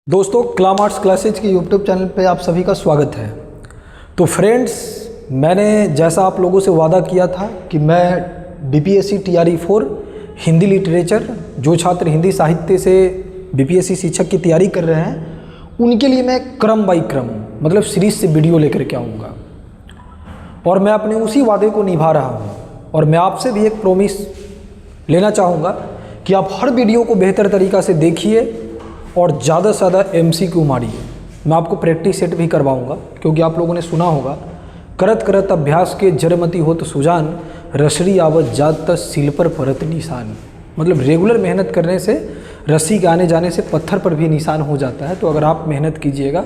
दोस्तों क्लामार्ट्स क्लासेज के YouTube channel पे आप सभी का स्वागत है। तो फ्रेंड्स, मैंने जैसा आप लोगों से वादा किया था कि मैं बीपीएससी टीआरई 4 हिंदी लिटरेचर, जो छात्र हिंदी साहित्य से बीपीएससी शिक्षक की तैयारी कर रहे हैं उनके लिए मैं क्रम बाई क्रम मतलब सीरीज से वीडियो लेकर के आऊँगा और मैं अपने उसी वादे को निभा रहा हूँ। और मैं आपसे भी एक प्रॉमिस लेना चाहूँगा कि आप हर वीडियो को बेहतर तरीक़ा से देखिए और ज़्यादा से ज़्यादा एमसीक्यू मारिए। मैं आपको प्रैक्टिस सेट भी करवाऊंगा, क्योंकि आप लोगों ने सुना होगा, करत करत अभ्यास के जरमती हो तो सुजान, रसरी आवत जात सील पर परत निशान। मतलब रेगुलर मेहनत करने से रस्सी के आने जाने से पत्थर पर भी निशान हो जाता है। तो अगर आप मेहनत कीजिएगा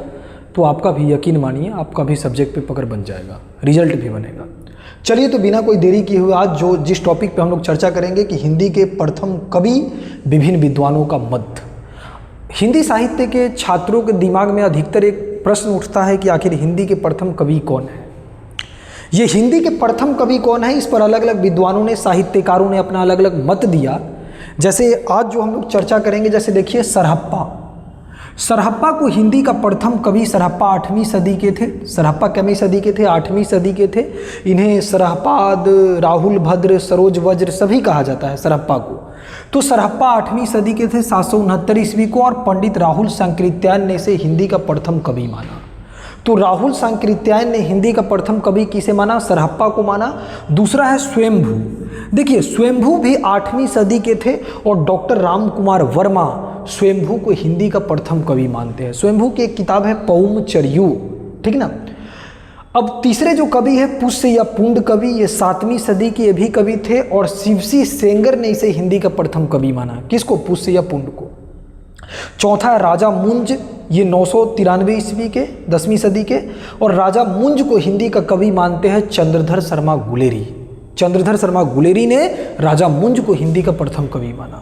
तो आपका भी, यकीन मानिए, आपका भी सब्जेक्ट पे पकड़ बन जाएगा, रिजल्ट भी बनेगा। चलिए, तो बिना कोई देरी किए हुए आज जिस टॉपिक पे हम लोग चर्चा करेंगे कि हिंदी के प्रथम कवि, विभिन्न विद्वानों का मत। हिंदी साहित्य के छात्रों के दिमाग में अधिकतर एक प्रश्न उठता है कि आखिर हिंदी के प्रथम कवि कौन है। ये हिंदी के प्रथम कवि कौन है, इस पर अलग अलग विद्वानों ने, साहित्यकारों ने अपना अलग अलग मत दिया। जैसे आज जो हम लोग चर्चा करेंगे, जैसे देखिए सरहप्पा को हिंदी का प्रथम कवि सरहप्पा 8वीं सदी के थे। सरहप्पा कितवीं सदी के थे? 8वीं सदी के थे। इन्हें सरहपाद, राहुल भद्र, सरोज वज्र सभी कहा जाता है सरहप्पा को। तो सरहप्पा 8वीं सदी के थे 769 ईस्वी को, और पंडित राहुल सांकृत्यायन ने इसे हिंदी का प्रथम कवि माना। तो राहुल सांकृत्यायन ने हिंदी का प्रथम कवि किसे माना? सरहप्पा को माना। दूसरा है स्वयंभू। देखिए, स्वयंभू भी 8वीं सदी के थे और डॉक्टर राम कुमार वर्मा स्वयंभू को हिंदी का प्रथम कवि मानते हैं। स्वयंभू की एक किताब है पौमचर्यू, ठीक ना। अब तीसरे जो कवि है पुष्य या पुंड कवि, ये 7वीं सदी के भी कवि थे और शिवसी सेंगर ने इसे हिंदी का प्रथम कवि माना। किसको? पुष्य या पुंड को। चौथा है राजा मुंज, ये 993 ईस्वी के, 10वीं सदी के, और राजा मुंज को हिंदी का कवि मानते हैं चंद्रधर शर्मा गुलेरी। चंद्रधर शर्मा गुलेरी ने राजा मुंज को हिंदी का प्रथम कवि माना।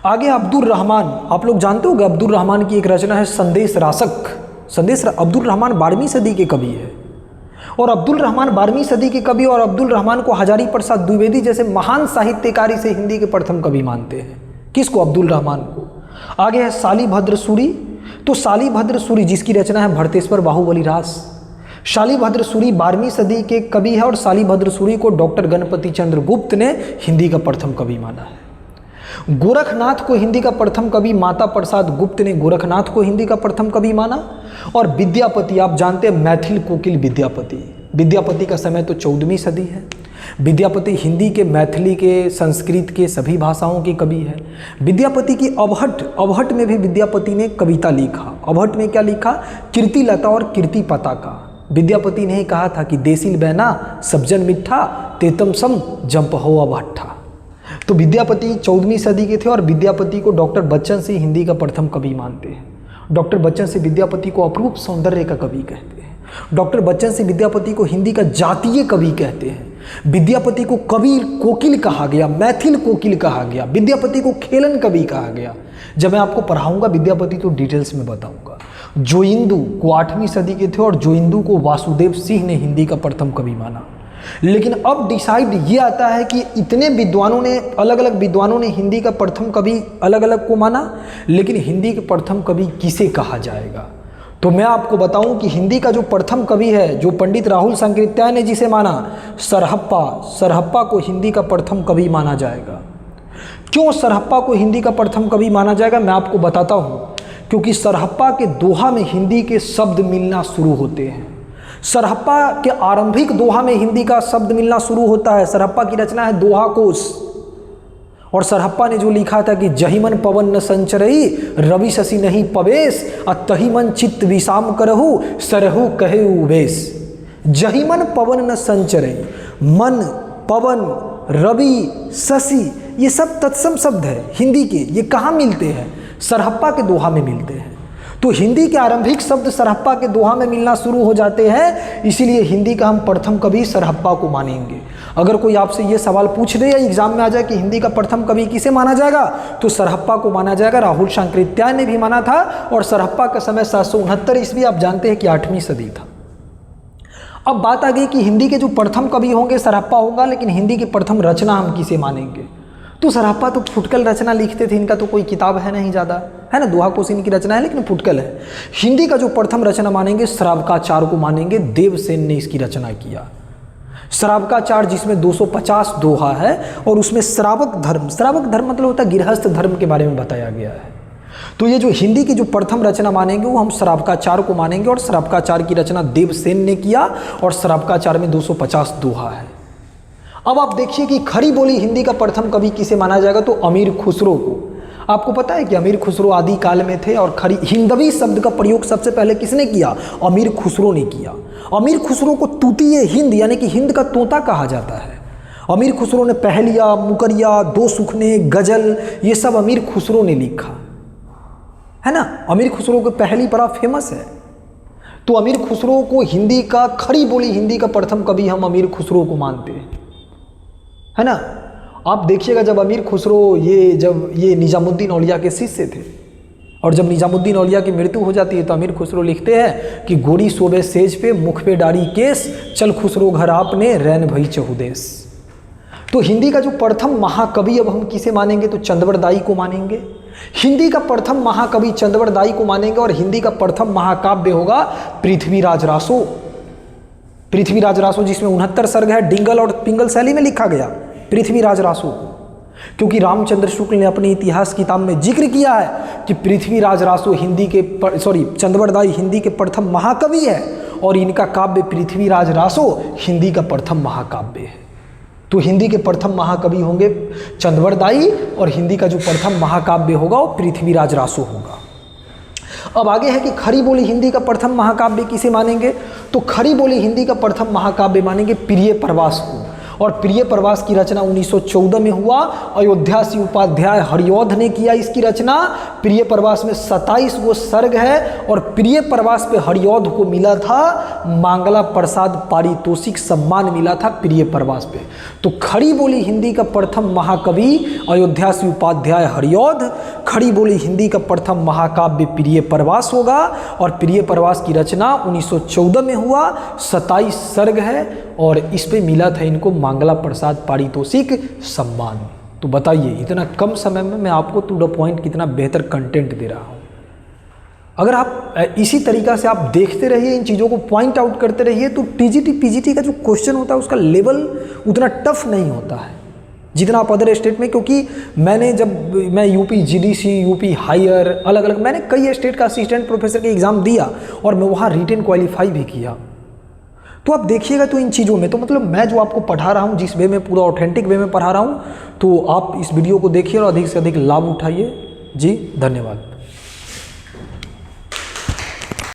आगे अब्दुल रहमान, आप लोग जानते होंगे अब्दुल रहमान की एक रचना है संदेश रासक। अब्दुल रहमान 12वीं सदी के कवि है और अब्दुल रहमान 12वीं सदी के कवि और अब्दुल रहमान को हजारी प्रसाद द्विवेदी जैसे महान साहित्यकारी से हिंदी के प्रथम कवि मानते हैं। किसको? अब्दुल रहमान को। आगे है शालीभद्र सूरी। तो शालीभद्र सूरी जिसकी रचना है भरतेश्वर बाहुबली रास। शालीभद्र सूरी 12वीं सदी के कवि है और शालीभद्र सूरी को डॉक्टर गणपति चंद्र गुप्त ने हिंदी का प्रथम कवि माना है। गोरखनाथ को हिंदी का प्रथम कवि माता प्रसाद गुप्त ने गोरखनाथ को हिंदी का प्रथम कवि माना। और विद्यापति, आप जानते हैं मैथिल कोकिल विद्यापति का समय तो 14वीं सदी है। विद्यापति हिंदी के, मैथिली के, संस्कृत के सभी भाषाओं के कवि है। विद्यापति की अबहट में भी विद्यापति ने कविता लिखा। अबहट में क्या लिखा? कीर्ति लता और कीर्ति पताका। विद्यापति ने कहा था कि देसिल बैना सब्जन मिठा, तेतम सम जंपहो अबहट्ठा। तो विद्यापति 14वीं सदी के थे और विद्यापति को डॉक्टर बच्चन सिंह हिंदी का प्रथम कवि मानते हैं। डॉक्टर बच्चन सिंह विद्यापति को अपूर्व सौंदर्य का कवि कहते हैं। डॉक्टर बच्चन सिंह विद्यापति को हिंदी का जातीय कवि कहते हैं। विद्यापति को कवि कोकिल कहा गया, मैथिल कोकिल कहा गया, विद्यापति को खेलन कवि कहा गया। जब मैं आपको पढ़ाऊंगा विद्यापति तो डिटेल्स में बताऊंगा। जोइंदू को 8वीं सदी के थे और जोइंदू को वासुदेव सिंह ने हिंदी का प्रथम कवि माना। लेकिन अब डिसाइड ये आता है कि इतने विद्वानों ने, अलग अलग विद्वानों ने हिंदी का प्रथम कवि अलग अलग को माना, लेकिन हिंदी के प्रथम कवि किसे कहा जाएगा? तो मैं आपको बताऊं कि हिंदी का जो प्रथम कवि है, जो पंडित राहुल सांकृत्यायन ने जिसे माना, सरहप्पा को हिंदी का प्रथम कवि माना जाएगा। क्यों सरहप्पा को हिंदी का प्रथम कवि माना जाएगा, मैं आपको बताता हूं। क्योंकि सरहप्पा के दोहा में हिंदी के शब्द मिलना शुरू होते हैं। सरहप्पा के आरंभिक दोहा में हिंदी का शब्द मिलना शुरू होता है। सरहप्पा की रचना है दोहा कोश, और सरहप्पा ने जो लिखा था कि जहिमन पवन न संचरई, रवि शशि नहीं पवेश, तहिमन चित्त विषाम करहु, सरहु कहे उवेश। जहिमन पवन न संचरई, मन, पवन, रवि, शशि, ये सब तत्सम शब्द है हिंदी के। ये कहाँ मिलते हैं? सरहप्पा के दोहा में मिलते हैं। तो हिंदी के आरंभिक शब्द सरहप्पा के दोहा में मिलना शुरू हो जाते हैं, इसीलिए हिंदी का हम प्रथम कवि सरहप्पा को मानेंगे। अगर कोई आपसे ये सवाल पूछ दे या एग्जाम में आ जाए कि हिंदी का प्रथम कवि किसे माना जाएगा, तो सरहप्पा को माना जाएगा। राहुल सांकृत्यायन ने भी माना था और सरहप्पा का समय 769 ईस्वी, आप जानते हैं कि 8वीं सदी था। अब बात आ गई कि हिंदी के जो प्रथम कवि होंगे सरहप्पा होगा, लेकिन हिंदी की प्रथम रचना हम किसे मानेंगे? तो सरहप्पा तो फुटकल रचना लिखते थे, इनका तो कोई किताब है नहीं ज़्यादा, है ना, दोहा कोश इनकी रचना है लेकिन फुटकल है। हिंदी का जो प्रथम रचना मानेंगे श्रावकाचार को मानेंगे, देवसेन ने इसकी रचना किया। श्रावकाचार जिसमें 250 दोहा है और उसमें श्रावक धर्म मतलब होता है गृहस्थ धर्म के बारे में बताया गया है। तो ये जो हिंदी की जो प्रथम रचना मानेंगे वो हम श्रावकाचार को मानेंगे और श्रावकाचार की रचना देवसेन ने किया और श्रावकाचार में 250 दोहा है। अब आप देखिए कि खड़ी बोली हिंदी का प्रथम कवि किसे माना जाएगा, तो अमीर खुसरो को। आपको पता है कि अमीर खुसरो आदि काल में थे और खड़ी हिंदवी शब्द का प्रयोग सबसे पहले किसने किया, अमीर खुसरो ने किया। अमीर खुसरो को तूतीय हिंद यानी कि हिंद का तोता कहा जाता है। अमीर खुसरो ने पहलिया, मुकरिया, दो सुखने, गजल, ये सब अमीर खुसरो ने लिखा है ना। अमीर खुसरो की पहली बड़ा फेमस है। तो अमीर खुसरो को हिंदी का खड़ी बोली हिंदी का प्रथम कवि हम अमीर खुसरो को मानते हैं, है ना। आप देखिएगा जब अमीर खुसरो जब ये निजामुद्दीन औलिया के शिष्य थे और जब निजामुद्दीन औलिया की मृत्यु हो जाती है तो अमीर खुसरो लिखते हैं कि गोरी सोबे सेज पे, मुख पे डारी केस, चल खुसरो घर आपने, रैन भई चहुदेश। तो हिंदी का जो प्रथम महाकवि अब हम किसे मानेंगे, तो चंद्रवरदाई को मानेंगे। हिंदी का प्रथम महाकवि चंद्रवरदाई को मानेंगे और हिंदी का प्रथम महाकाव्य होगा पृथ्वीराज रासो। पृथ्वीराज रासो जिसमें 69 सर्ग है, डिंगल और पिंगल शैली में लिखा गया पृथ्वीराज रासो को, क्योंकि रामचंद्र शुक्ल ने अपनी इतिहास किताब में जिक्र किया है कि पृथ्वीराज रासो चंद्रवरदाई हिंदी के प्रथम महाकवि है और इनका काव्य पृथ्वीराज रासो हिंदी का प्रथम महाकाव्य है। तो हिंदी के प्रथम महाकवि होंगे चंद्रवरदाई और हिंदी का जो प्रथम महाकाव्य होगा वो पृथ्वीराज रासो होगा। अब आगे है कि खड़ी बोली हिंदी का प्रथम महाकाव्य किसे मानेंगे, तो खड़ी बोली हिंदी का प्रथम महाकाव्य मानेंगे प्रिय प्रवास को। और प्रिय प्रवास की रचना 1914 में हुआ। अयोध्या से उपाध्याय हरिऔध ने किया इसकी रचना। प्रिय प्रवास में 27 गो सर्ग है और प्रिय प्रवास पे हरिऔध को मिला था मांगला प्रसाद पारितोषिक सम्मान मिला था प्रिय प्रवास पे। तो खड़ी बोली हिंदी का प्रथम महाकवि अयोध्या से उपाध्याय हरिऔध, खड़ी बोली हिंदी का प्रथम महाकाव्य प्रिय प्रवास होगा और प्रिय प्रवास की रचना 1914 में हुआ। 27 सर्ग है और इस पे मिला था इनको मांगला प्रसाद पारितोषिक सम्मान। तो बताइए इतना कम समय में मैं आपको टू द पॉइंट कितना बेहतर कंटेंट दे रहा हूँ। अगर आप इसी तरीक़ा से आप देखते रहिए, इन चीज़ों को पॉइंट आउट करते रहिए, तो टीजीटी पीजीटी का जो क्वेश्चन होता है उसका लेवल उतना टफ नहीं होता है जितना आप अदर स्टेट में। क्योंकि मैं यूपी जीडीसी, यूपी हायर, अलग अलग मैंने कई स्टेट का असिस्टेंट प्रोफेसर के एग्ज़ाम दिया और मैं वहाँ रिटेन क्वालिफाई भी किया। तो आप देखिएगा तो इन चीज़ों में तो मतलब मैं जो आपको पढ़ा रहा हूँ जिस वे में पूरा ऑथेंटिक वे में पढ़ा रहा हूँ, तो आप इस वीडियो को देखिए और अधिक से अधिक लाभ उठाइए। जी धन्यवाद।